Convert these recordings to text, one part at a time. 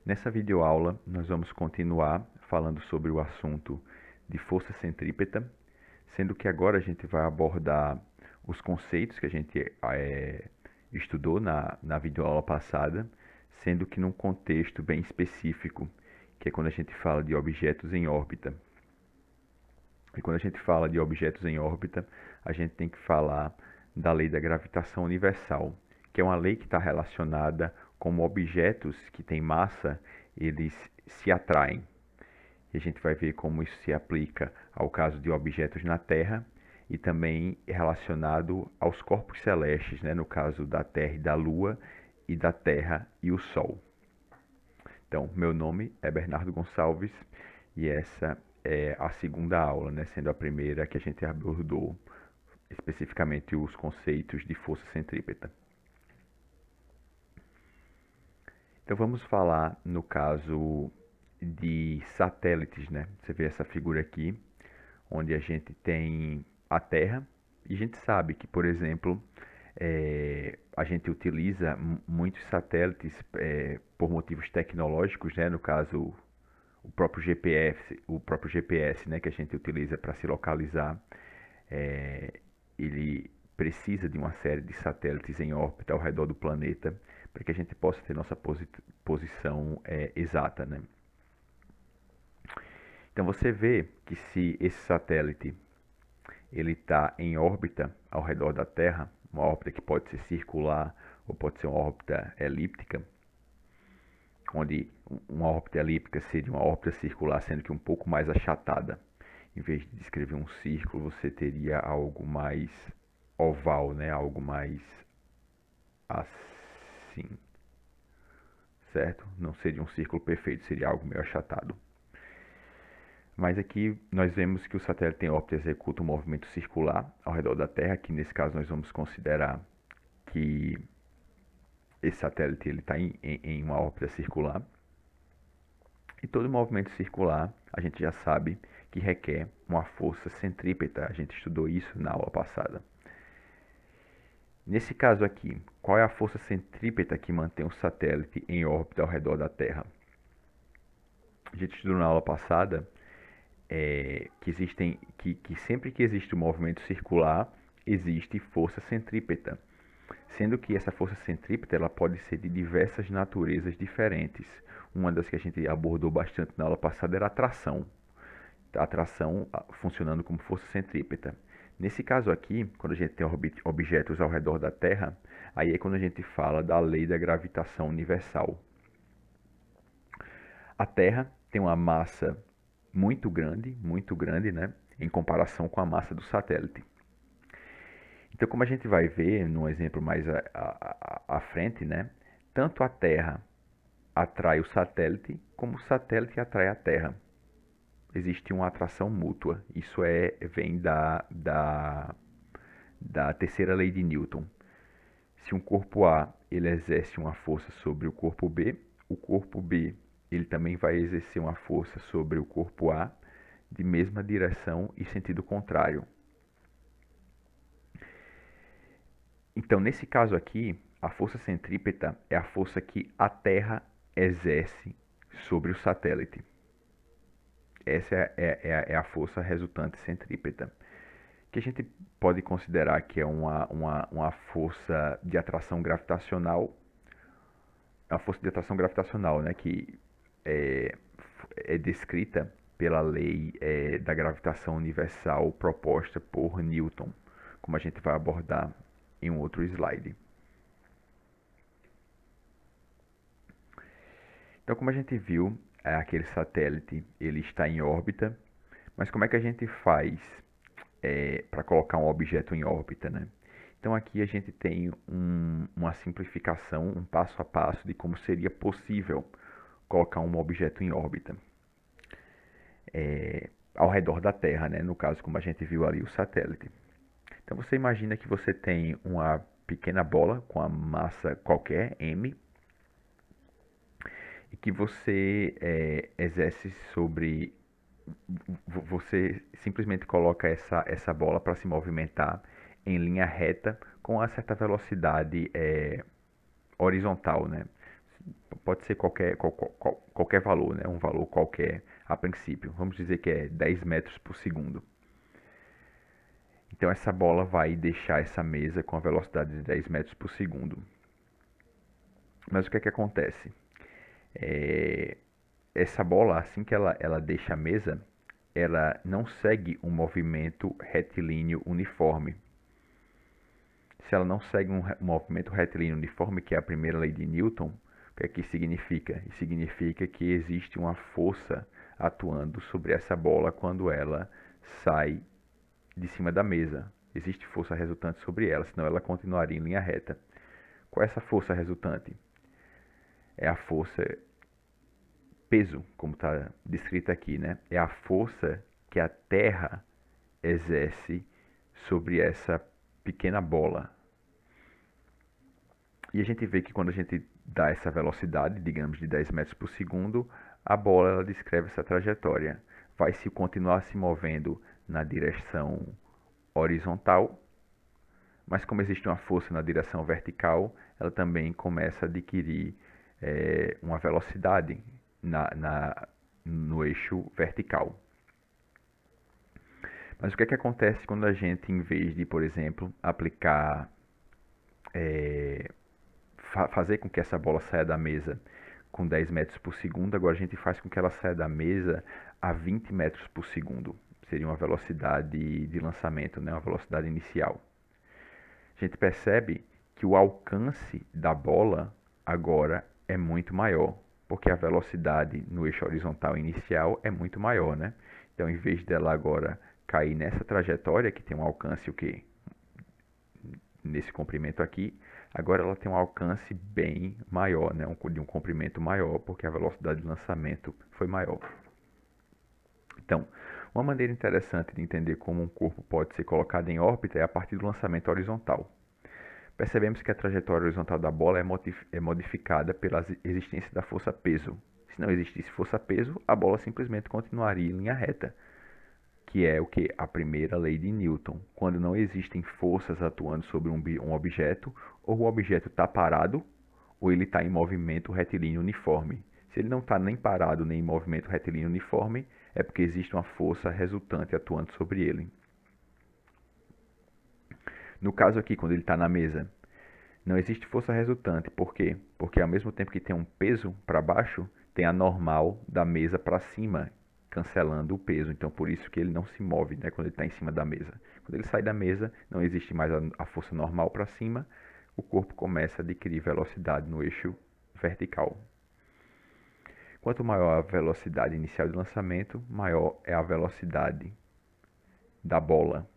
Nessa videoaula, nós vamos continuar falando sobre o assunto de força centrípeta, sendo que agora a gente vai abordar os conceitos que a gente estudou na videoaula passada, sendo que num contexto bem específico, que é quando a gente fala de objetos em órbita. E quando a gente fala de objetos em órbita, a gente tem que falar da lei da gravitação universal, que é uma lei que está relacionada como objetos que têm massa, eles se atraem. E a gente vai ver como isso se aplica ao caso de objetos na Terra e também é relacionado aos corpos celestes, né? No caso da Terra e da Lua, e da Terra e o Sol. Então, meu nome é Bernardo Gonçalves e essa é a segunda aula, né? Sendo a primeira que a gente abordou especificamente os conceitos de força centrípeta. Então vamos falar no caso de satélites, né? Você vê essa figura aqui, onde a gente tem a Terra, e a gente sabe que, por exemplo, a gente utiliza muitos satélites por motivos tecnológicos, né? No caso, o próprio GPS, né? Que a gente utiliza para se localizar, ele precisa de uma série de satélites em órbita ao redor do planeta para que a gente possa ter nossa posição exata, né? Então você vê que se esse satélite ele está em órbita ao redor da Terra, uma órbita que pode ser circular ou pode ser uma órbita elíptica, onde uma órbita elíptica seria uma órbita circular, sendo que um pouco mais achatada. Em vez de descrever um círculo, você teria algo mais oval, né? Algo mais assim, certo? Não seria um círculo perfeito, seria algo meio achatado. Mas aqui nós vemos que o satélite em órbita executa um movimento circular ao redor da Terra, que nesse caso nós vamos considerar que esse satélite está em uma órbita circular. E todo movimento circular, a gente já sabe que requer uma força centrípeta. A gente estudou isso na aula passada. Nesse caso aqui, qual é a força centrípeta que mantém o satélite em órbita ao redor da Terra? A gente estudou na aula passada que sempre que existe um movimento circular, existe força centrípeta, sendo que essa força centrípeta ela pode ser de diversas naturezas diferentes. Uma das que a gente abordou bastante na aula passada era a atração. A atração funcionando como força centrípeta. Nesse caso aqui, quando a gente tem objetos ao redor da Terra, aí é quando a gente fala da lei da gravitação universal. A Terra tem uma massa muito grande, né, em comparação com a massa do satélite. Então, como a gente vai ver num exemplo mais à frente, né, tanto a Terra atrai o satélite, como o satélite atrai a Terra. Existe uma atração mútua. Isso vem da terceira lei de Newton. Se um corpo A ele exerce uma força sobre o corpo B ele também vai exercer uma força sobre o corpo A de mesma direção e sentido contrário. Então, nesse caso aqui, a força centrípeta é a força que a Terra exerce sobre o satélite. Essa é a força resultante centrípeta, que a gente pode considerar que é uma força de atração gravitacional, né, que é descrita pela lei da gravitação universal proposta por Newton, como a gente vai abordar em um outro slide. Então, como a gente viu, aquele satélite ele está em órbita, mas como é que a gente faz para colocar um objeto em órbita, né? Então aqui a gente tem uma simplificação, um passo a passo de como seria possível colocar um objeto em órbita ao redor da Terra, né? No caso, como a gente viu ali, o satélite. Então você imagina que você tem uma pequena bola com a massa qualquer, m, e que você exerce sobre... Você simplesmente coloca essa bola para se movimentar em linha reta com uma certa velocidade horizontal, né? pode ser qualquer valor, né? Um valor qualquer a princípio. Vamos dizer que é 10 metros por segundo. Então essa bola vai deixar essa mesa com a velocidade de 10 metros por segundo. Mas o que é que acontece? Essa bola, assim que ela deixa a mesa, ela não segue um movimento retilíneo uniforme. Se ela não segue um movimento retilíneo uniforme, que é a primeira lei de Newton, o que é que significa? Significa que existe uma força atuando sobre essa bola quando ela sai de cima da mesa. Existe força resultante sobre ela, senão ela continuaria em linha reta. Qual é essa força resultante? É a força peso, como está descrito aqui, né? É a força que a Terra exerce sobre essa pequena bola. E a gente vê que quando a gente dá essa velocidade, digamos de 10 metros por segundo, a bola ela descreve essa trajetória. Vai se continuar se movendo na direção horizontal, mas como existe uma força na direção vertical, ela também começa a adquirir uma velocidade no eixo vertical. Mas o que é que acontece quando a gente, em vez de, por exemplo, aplicar, fazer com que essa bola saia da mesa com 10 metros por segundo, agora a gente faz com que ela saia da mesa a 20 metros por segundo. Seria uma velocidade de lançamento, né? Uma velocidade inicial. A gente percebe que o alcance da bola agora é muito maior, porque a velocidade no eixo horizontal inicial é muito maior, né? Então, em vez dela agora cair nessa trajetória, que tem um alcance o quê? Nesse comprimento aqui, agora ela tem um alcance bem maior, né? De um comprimento maior, porque a velocidade de lançamento foi maior. Então, uma maneira interessante de entender como um corpo pode ser colocado em órbita é a partir do lançamento horizontal. Percebemos que a trajetória horizontal da bola é modificada pela existência da força-peso. Se não existisse força-peso, a bola simplesmente continuaria em linha reta, que é o que? A primeira lei de Newton. Quando não existem forças atuando sobre um objeto, ou o objeto está parado, ou ele está em movimento retilíneo uniforme. Se ele não está nem parado nem em movimento retilíneo uniforme, é porque existe uma força resultante atuando sobre ele. No caso aqui, quando ele está na mesa, não existe força resultante. Por quê? Porque ao mesmo tempo que tem um peso para baixo, tem a normal da mesa para cima, cancelando o peso. Então, por isso que ele não se move, né, quando ele está em cima da mesa. Quando ele sai da mesa, não existe mais a força normal para cima, o corpo começa a adquirir velocidade no eixo vertical. Quanto maior a velocidade inicial de lançamento, maior é a velocidade da bola.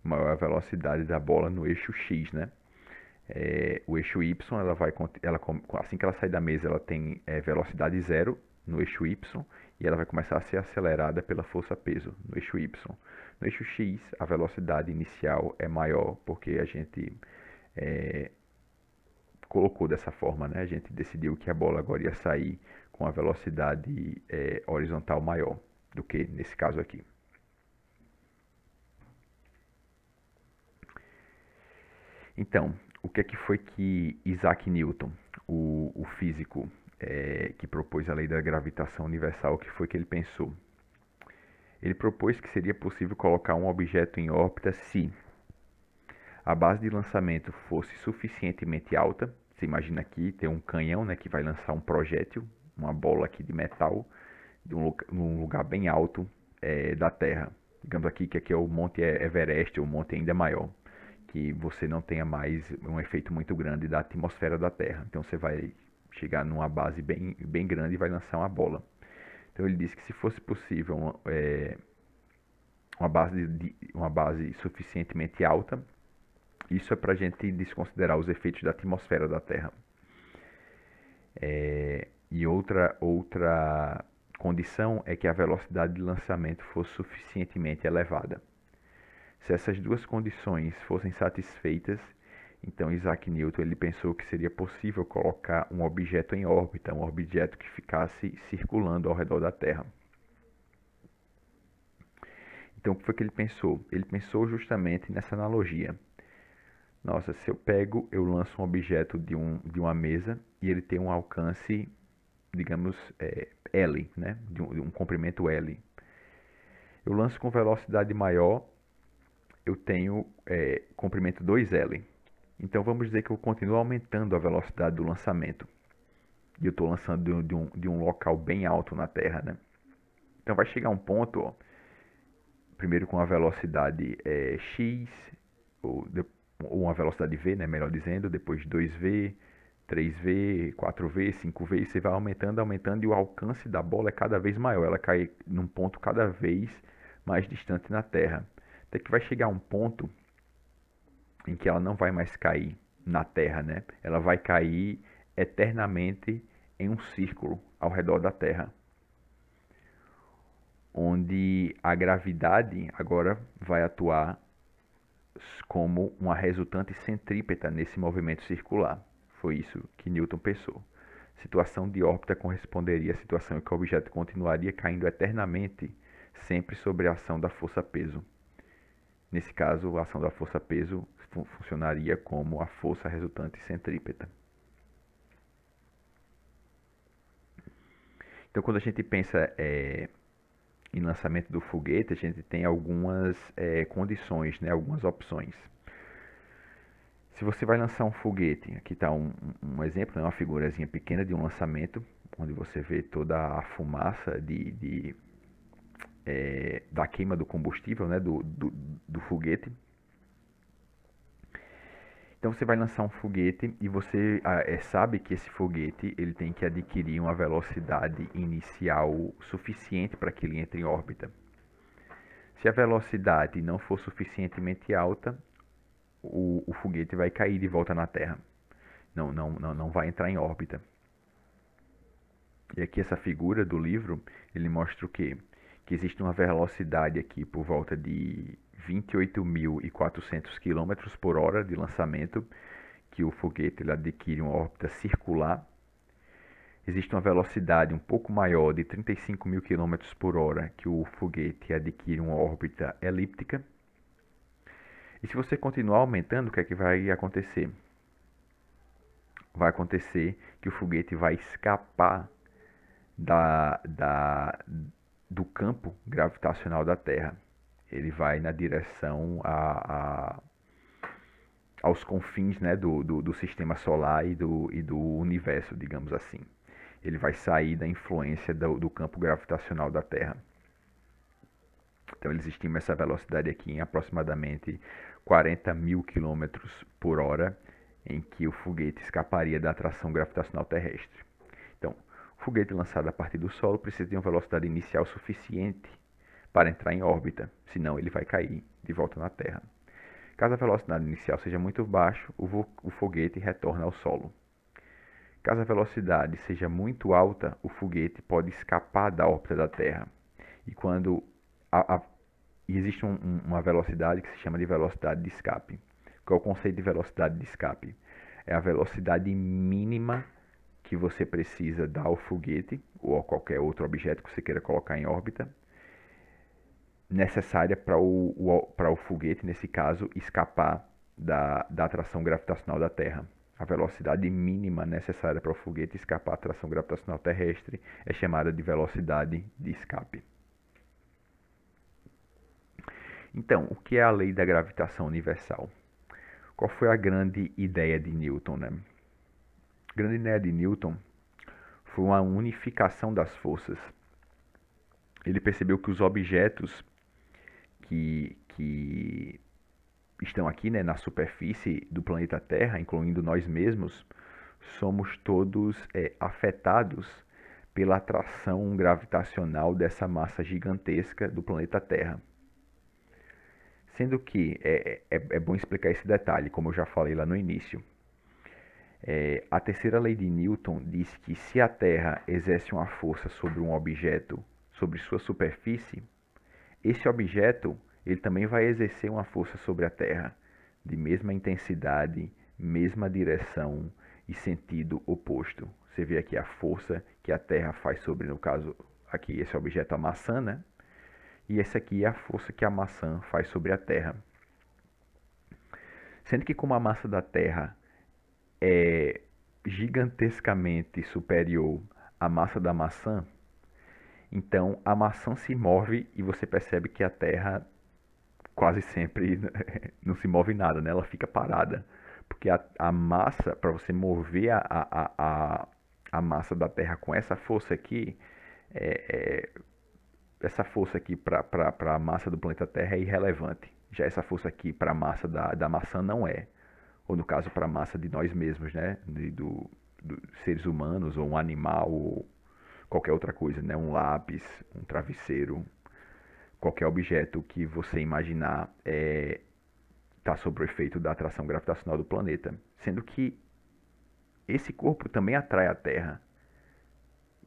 Maior a velocidade da bola no eixo X, né? O eixo Y, assim que ela sai da mesa, ela tem velocidade zero no eixo Y e ela vai começar a ser acelerada pela força-peso no eixo Y. No eixo X, a velocidade inicial é maior porque a gente colocou dessa forma, né? A gente decidiu que a bola agora ia sair com a velocidade horizontal maior do que nesse caso aqui. Então, o que é que foi que Isaac Newton, o físico que propôs a lei da gravitação universal, o que foi que ele pensou? Ele propôs que seria possível colocar um objeto em órbita se a base de lançamento fosse suficientemente alta. Você imagina aqui ter um canhão, né, que vai lançar um projétil, uma bola aqui de metal, de um lugar bem alto da Terra. Digamos aqui que aqui é o Monte Everest, ou o monte ainda maior, que você não tenha mais um efeito muito grande da atmosfera da Terra. Então você vai chegar numa base bem grande e vai lançar uma bola. Então ele disse que se fosse possível uma base suficientemente alta, isso é para a gente desconsiderar os efeitos da atmosfera da Terra. E outra condição é que a velocidade de lançamento fosse suficientemente elevada. Se essas duas condições fossem satisfeitas, então Isaac Newton ele pensou que seria possível colocar um objeto em órbita, um objeto que ficasse circulando ao redor da Terra. Então o que foi que ele pensou? Ele pensou justamente nessa analogia. Nossa, se eu lanço um objeto de uma mesa e ele tem um alcance, digamos, L, né? De um comprimento L. Eu lanço com velocidade maior, eu tenho comprimento 2L. Então vamos dizer que eu continuo aumentando a velocidade do lançamento. E eu estou lançando de um local bem alto na Terra, né? Então vai chegar um ponto, ó, primeiro com a velocidade x, ou uma velocidade v, né, melhor dizendo, depois 2v, 3v, 4v, 5v, e você vai aumentando, aumentando, e o alcance da bola é cada vez maior. Ela cai num ponto cada vez mais distante na Terra. Até que vai chegar um ponto em que ela não vai mais cair na Terra, né? Ela vai cair eternamente em um círculo ao redor da Terra, onde a gravidade agora vai atuar como uma resultante centrípeta nesse movimento circular. Foi isso que Newton pensou. Situação de órbita corresponderia à situação em que o objeto continuaria caindo eternamente, sempre sob a ação da força-peso. Nesse caso, a ação da força-peso funcionaria como a força resultante centrípeta. Então, quando a gente pensa em lançamento do foguete, a gente tem algumas condições, né, algumas opções. Se você vai lançar um foguete, aqui está um exemplo, né, uma figurazinha pequena de um lançamento, onde você vê toda a fumaça da queima do combustível, né, do foguete. Então você vai lançar um foguete e você sabe que esse foguete ele tem que adquirir uma velocidade inicial suficiente para que ele entre em órbita. Se a velocidade não for suficientemente alta, o foguete vai cair de volta na Terra. Não vai entrar em órbita. E aqui essa figura do livro, ele mostra o quê? Que existe uma velocidade aqui por volta de 28.400 km por hora de lançamento, que o foguete ele adquire uma órbita circular. Existe uma velocidade um pouco maior de 35.000 km por hora, que o foguete adquire uma órbita elíptica. E se você continuar aumentando, o que é que vai acontecer? Vai acontecer que o foguete vai escapar do campo gravitacional da Terra. Ele vai na direção aos confins, né, do sistema solar e do universo, digamos assim. Ele vai sair da influência do campo gravitacional da Terra. Então eles estimam essa velocidade aqui em aproximadamente 40.000 km por hora, em que o foguete escaparia da atração gravitacional terrestre. Então, o foguete lançado a partir do solo precisa de uma velocidade inicial suficiente para entrar em órbita, senão ele vai cair de volta na Terra. Caso a velocidade inicial seja muito baixa, o foguete retorna ao solo. Caso a velocidade seja muito alta, o foguete pode escapar da órbita da Terra. E quando existe uma velocidade que se chama de velocidade de escape. Qual é o conceito de velocidade de escape? É a velocidade mínima que você precisa dar ao foguete ou a qualquer outro objeto que você queira colocar em órbita, necessária para o foguete, nesse caso, escapar da atração gravitacional da Terra. A velocidade mínima necessária para o foguete escapar da atração gravitacional terrestre é chamada de velocidade de escape. Então, o que é a lei da gravitação universal? Qual foi a grande ideia de Newton, né? A grande ideia de Newton foi uma unificação das forças. Ele percebeu que os objetos que estão aqui, né, na superfície do planeta Terra, incluindo nós mesmos, somos todos afetados pela atração gravitacional dessa massa gigantesca do planeta Terra. Sendo que é bom explicar esse detalhe, como eu já falei lá no início. A terceira lei de Newton diz que se a Terra exerce uma força sobre um objeto, sobre sua superfície, esse objeto ele também vai exercer uma força sobre a Terra, de mesma intensidade, mesma direção e sentido oposto. Você vê aqui a força que a Terra faz sobre, no caso, aqui esse objeto, a maçã, né? E essa aqui é a força que a maçã faz sobre a Terra. Sendo que como a massa da Terra gigantescamente superior à massa da maçã, então a maçã se move e você percebe que a Terra quase sempre não se move nada, né? Ela fica parada. Porque a massa, para você mover a massa da Terra com essa força aqui, é, essa força aqui para a massa do planeta Terra é irrelevante. Já essa força aqui para a massa da maçã não é. Ou no caso, para a massa de nós mesmos, né? Do seres humanos, ou um animal, ou qualquer outra coisa, né? Um lápis, um travesseiro, qualquer objeto que você imaginar está sob o efeito da atração gravitacional do planeta. Sendo que esse corpo também atrai a Terra.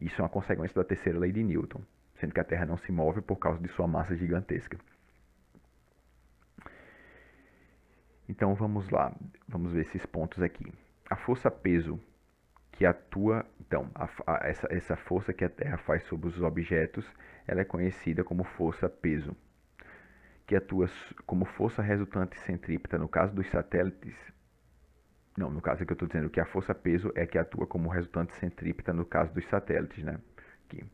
Isso é uma consequência da terceira lei de Newton, sendo que a Terra não se move por causa de sua massa gigantesca. Então vamos lá, vamos ver esses pontos aqui. A força-peso que atua, então, essa força que a Terra faz sobre os objetos, ela é conhecida como força-peso, que atua como força resultante centrípeta no caso dos satélites. Não, no caso é que eu estou dizendo que a força-peso é que atua como resultante centrípeta no caso dos satélites, né? Aqui.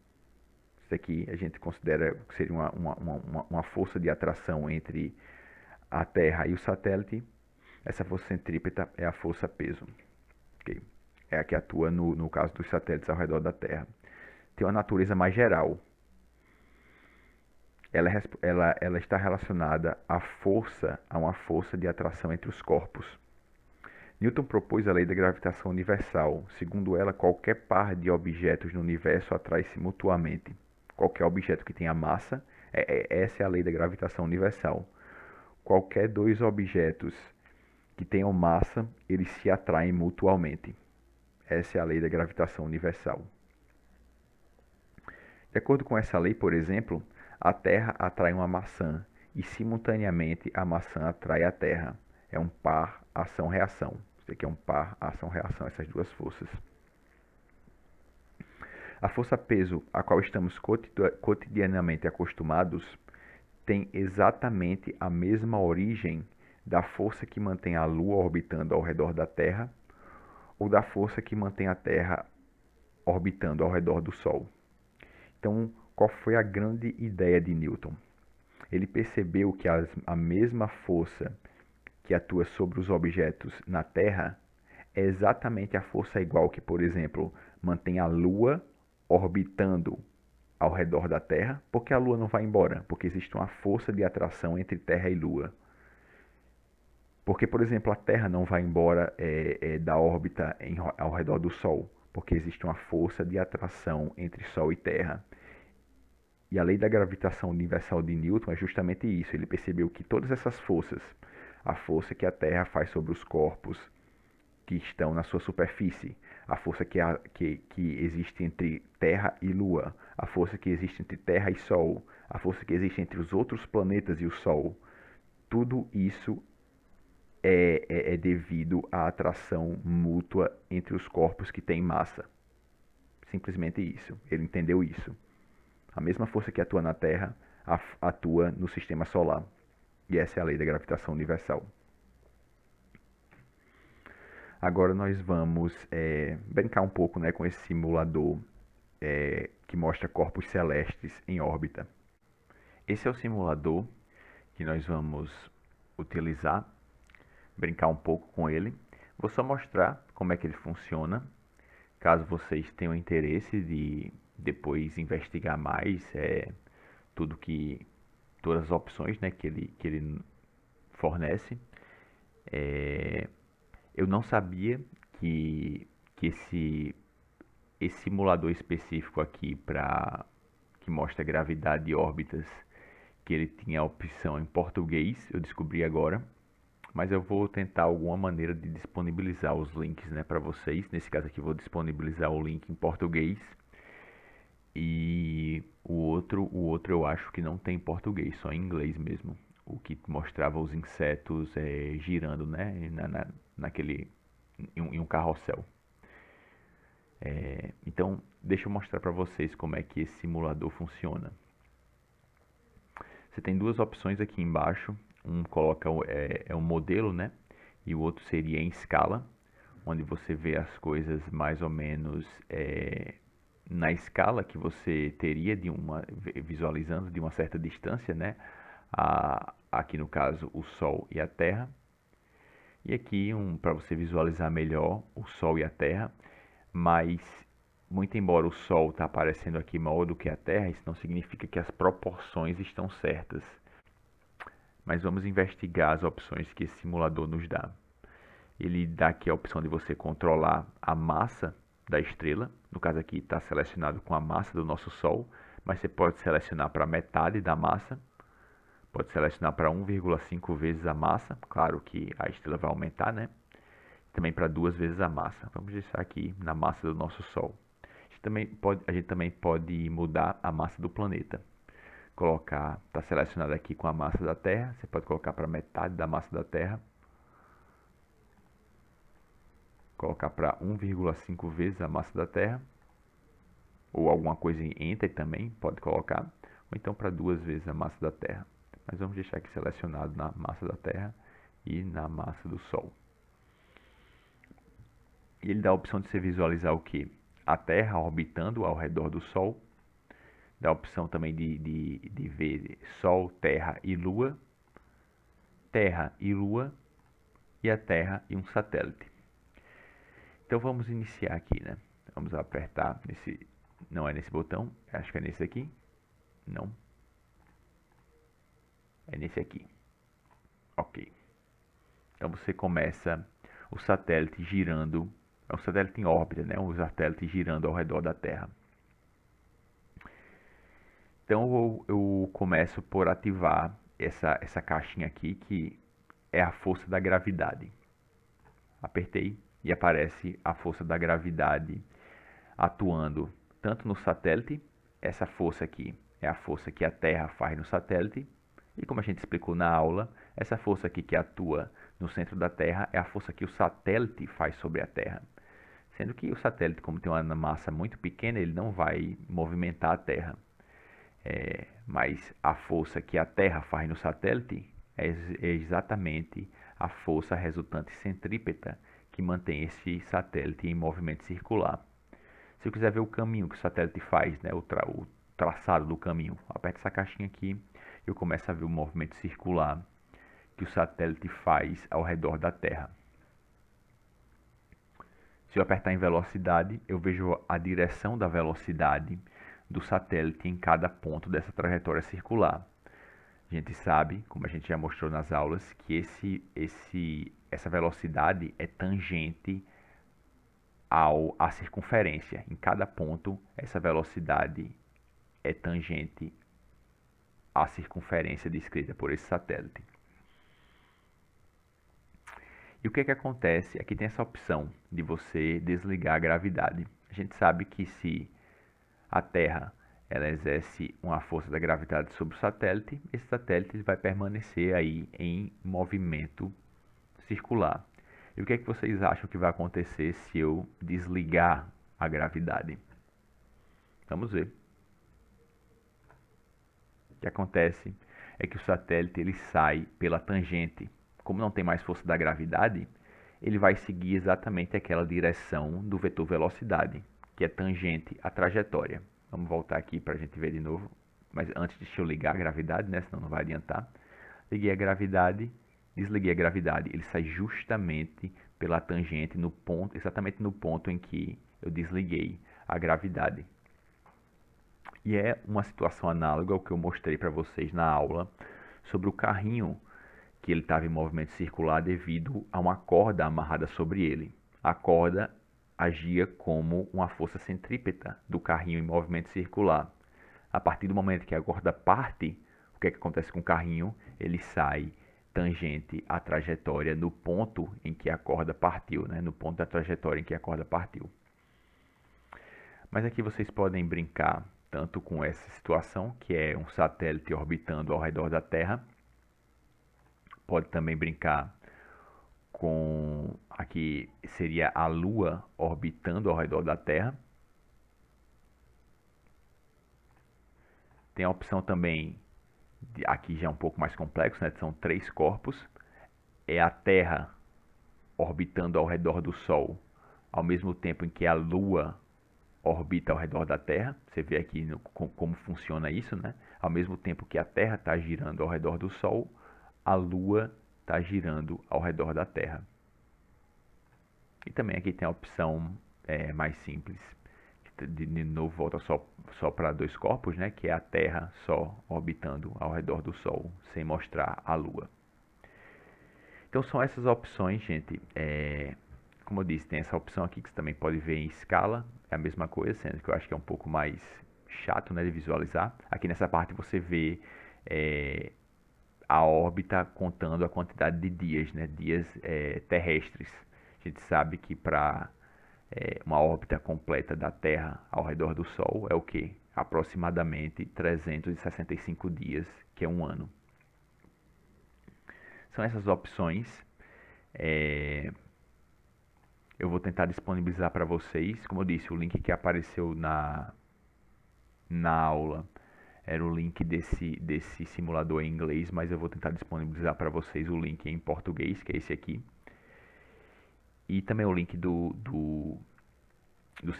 Isso aqui a gente considera que seria uma força de atração entre a Terra e o satélite. Essa força centrípeta é a força-peso. Okay? É a que atua no caso dos satélites ao redor da Terra. Tem uma natureza mais geral. Ela está relacionada a uma força de atração entre os corpos. Newton propôs a lei da gravitação universal. Segundo ela, qualquer par de objetos no universo atrai-se mutuamente. Qualquer objeto que tenha massa, essa é a lei da gravitação universal. Qualquer dois objetos que tenham massa, eles se atraem mutuamente. Essa é a lei da gravitação universal. De acordo com essa lei, por exemplo, a Terra atrai uma maçã e, simultaneamente, a maçã atrai a Terra. É um par ação-reação. Isso aqui é um par ação-reação, essas duas forças. A força-peso a qual estamos cotidianamente acostumados tem exatamente a mesma origem da força que mantém a Lua orbitando ao redor da Terra ou da força que mantém a Terra orbitando ao redor do Sol. Então, qual foi a grande ideia de Newton? Ele percebeu que a mesma força que atua sobre os objetos na Terra é exatamente a força igual que, por exemplo, mantém a Lua orbitando ao redor da Terra, porque a Lua não vai embora, porque existe uma força de atração entre Terra e Lua. Porque, por exemplo, a Terra não vai embora da órbita ao redor do Sol, porque existe uma força de atração entre Sol e Terra. E a lei da gravitação universal de Newton é justamente isso. Ele percebeu que todas essas forças, a força que a Terra faz sobre os corpos que estão na sua superfície, a força que existe entre Terra e Lua, a força que existe entre Terra e Sol, a força que existe entre os outros planetas e o Sol, tudo isso é devido à atração mútua entre os corpos que têm massa. Simplesmente isso. Ele entendeu isso. A mesma força que atua na Terra atua no sistema solar. E essa é a lei da gravitação universal. Agora nós vamos brincar um pouco, né, com esse simulador que mostra corpos celestes em órbita. Esse é o simulador que nós vamos utilizar, brincar um pouco com ele. Vou só mostrar como é que ele funciona, caso vocês tenham interesse de depois investigar mais todas as opções, né, que ele fornece. Eu não sabia que esse simulador específico aqui que mostra gravidade e órbitas, que ele tinha a opção em português, eu descobri agora, mas eu vou tentar alguma maneira de disponibilizar os links, né, para vocês. Nesse caso aqui vou disponibilizar o link em português, e o outro eu acho que não tem em português, só em inglês mesmo, o que mostrava os insetos girando, né, naquele em um carrossel. Então, deixa eu mostrar para vocês como é que esse simulador funciona. Você tem duas opções aqui embaixo. Um coloca um modelo, né? E o outro seria em escala. onde você vê as coisas mais ou menos na escala que você teria visualizando de uma certa distância, né? Aqui no caso o Sol e a Terra. E aqui para você visualizar melhor o Sol e a Terra, mas muito embora o Sol está aparecendo aqui maior do que a Terra, isso não significa que as proporções estão certas. Mas vamos investigar as opções que esse simulador nos dá. Ele dá aqui a opção de você controlar a massa da estrela. No caso aqui está selecionado com a massa do nosso Sol, mas você pode selecionar para metade da massa. Pode selecionar para 1,5 vezes a massa. Claro que a estrela vai aumentar, né? Também para 2 vezes a massa. Vamos deixar aqui na massa do nosso Sol. A gente também pode mudar a massa do planeta. Está selecionado aqui com a massa da Terra. Você pode colocar para metade da massa da Terra. Colocar para 1,5 vezes a massa da Terra. Ou alguma coisa entre também, pode colocar. Ou então para 2 vezes a massa da Terra. Mas vamos deixar aqui selecionado na massa da Terra e na massa do Sol. E ele dá a opção de você visualizar o que? A Terra orbitando ao redor do Sol. Dá a opção também de ver Sol, Terra e Lua. Terra e Lua. E a Terra e um satélite. Então vamos iniciar aqui, né? Vamos apertar nesse... Não é nesse botão, acho que é nesse aqui. Não. É nesse aqui. Ok. Então você começa o satélite girando. É um satélite em órbita, né? Um satélite girando ao redor da Terra. Então eu começo por ativar essa caixinha aqui, que é a força da gravidade. Apertei e aparece a força da gravidade atuando tanto no satélite. Essa força aqui é a força que a Terra faz no satélite. E como a gente explicou na aula, essa força aqui que atua no centro da Terra é a força que o satélite faz sobre a Terra. Sendo que o satélite, como tem uma massa muito pequena, ele não vai movimentar a Terra. Mas a força que a Terra faz no satélite é exatamente a força resultante centrípeta que mantém esse satélite em movimento circular. Se eu quiser ver o caminho que o satélite faz, né, o traçado do caminho, aperto essa caixinha aqui e eu começo a ver o movimento circular que o satélite faz ao redor da Terra. Se eu apertar em velocidade, eu vejo a direção da velocidade do satélite em cada ponto dessa trajetória circular. A gente sabe, como a gente já mostrou nas aulas, que essa velocidade é tangente à circunferência. Em cada ponto, essa velocidade é tangente à circunferência descrita por esse satélite. E o que acontece? Aqui tem essa opção de você desligar a gravidade. A gente sabe que se a Terra ela exerce uma força da gravidade sobre o satélite, esse satélite vai permanecer aí em movimento circular. E o que vocês acham que vai acontecer se eu desligar a gravidade? Vamos ver. O que acontece é que o satélite ele sai pela tangente. Como não tem mais força da gravidade, ele vai seguir exatamente aquela direção do vetor velocidade, que é tangente à trajetória. Vamos voltar aqui para a gente ver de novo. Mas antes deixa eu ligar a gravidade, né? Senão não vai adiantar. Liguei a gravidade, desliguei a gravidade. Ele sai justamente pela tangente, exatamente no ponto em que eu desliguei a gravidade. E é uma situação análoga ao que eu mostrei para vocês na aula sobre o carrinho, que ele estava em movimento circular devido a uma corda amarrada sobre ele. A corda agia como uma força centrípeta do carrinho em movimento circular. A partir do momento que a corda parte, o que acontece com o carrinho? Ele sai tangente à trajetória no ponto em que a corda partiu, né? No ponto da trajetória em que a corda partiu. Mas aqui vocês podem brincar tanto com essa situação, que é um satélite orbitando ao redor da Terra. Pode também brincar com, aqui seria a Lua orbitando ao redor da Terra. Tem a opção também, aqui já é um pouco mais complexo, né? São 3 corpos. É a Terra orbitando ao redor do Sol, ao mesmo tempo em que a Lua orbita ao redor da Terra. Você vê aqui como funciona isso, né? Ao mesmo tempo que a Terra está girando ao redor do Sol, a Lua está girando ao redor da Terra. E também aqui tem a opção mais simples, de novo volta só para dois corpos, né? Que é a Terra só orbitando ao redor do Sol, sem mostrar a Lua. Então são essas opções, gente. Como eu disse, tem essa opção aqui que você também pode ver em escala, é a mesma coisa, sendo que eu acho que é um pouco mais chato, né, de visualizar. Aqui nessa parte você vê a órbita contando a quantidade de dias, né, dias terrestres. A gente sabe que para uma órbita completa da Terra ao redor do Sol é o quê? Aproximadamente 365 dias, que é um ano. São essas opções. Eu vou tentar disponibilizar para vocês. Como eu disse, o link que apareceu na aula era o link desse simulador em inglês, mas eu vou tentar disponibilizar para vocês o link em português, que é esse aqui. E também o link do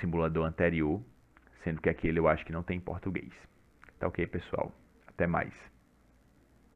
simulador anterior, sendo que aquele eu acho que não tem em português. Tá ok, pessoal? Até mais.